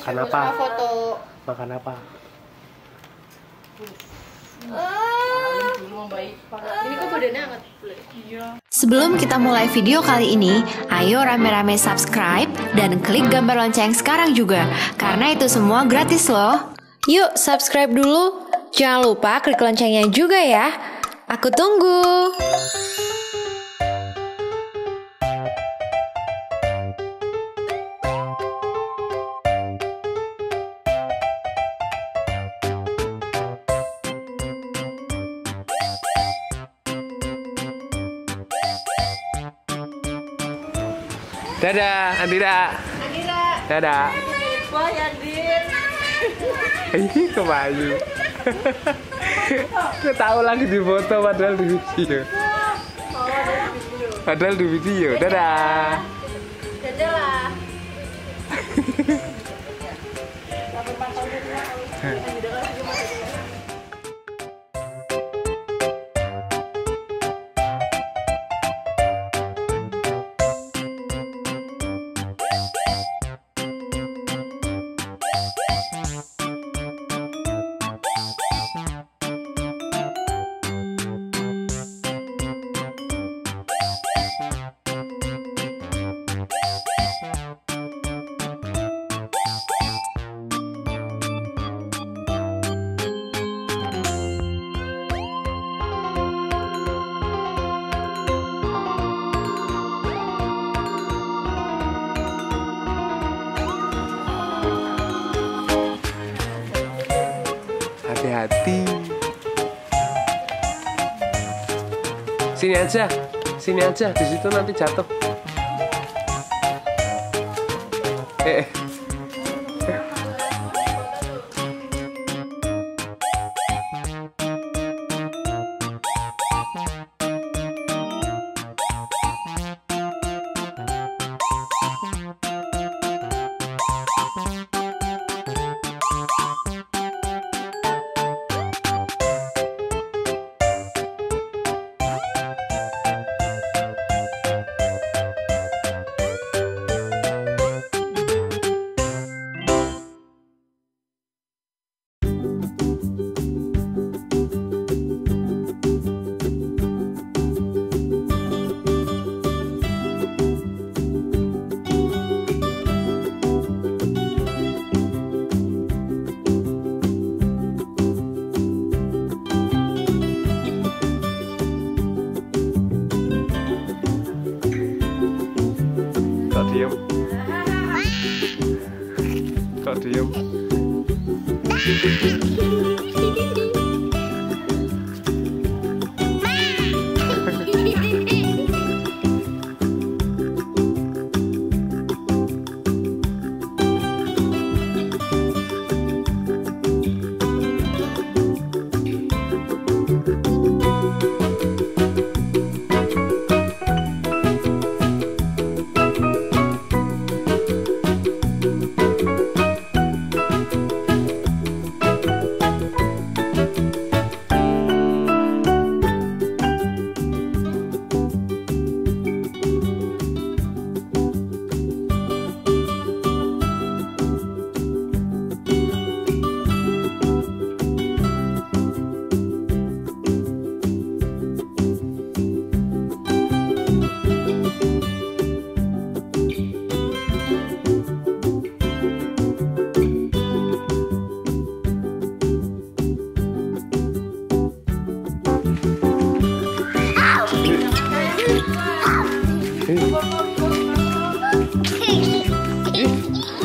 Makan apa? Foto. Makan apa? Ini kok badannya hangat? Iya. Sebelum kita mulai video kali ini, ayo rame-rame subscribe dan klik gambar lonceng sekarang juga, karena itu semua gratis loh. Yuk subscribe dulu, jangan lupa klik loncengnya juga ya. Aku tunggu. Dadah, Andira. Dadah. Bye, Andin. Ini kebayu. Aku tahu lagi di foto padahal di video. Padahal di video. Dadah. Dadah lah. Hati-hati. Sini aja, di situ nanti jatuh. Kok diem?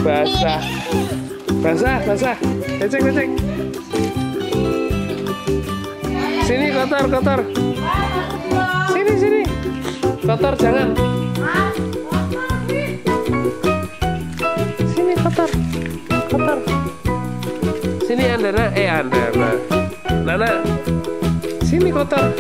Basah. Lecek. Sini kotor. Sini. Kotor jangan. Sini kotor. Sini Andana. Nana. Sini kotor.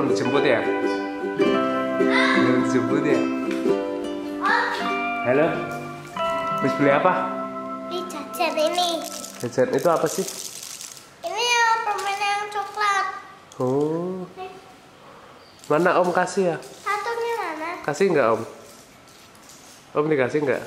belum dijemput ya? Belum dijemput ya? Halo? Habis beli apa? Beli jajan ini. Jajan itu apa sih? Ini yang permen yang coklat. Oh. Mana Om kasih ya? Satunya mana? Kasih nggak Om? Om dikasih nggak?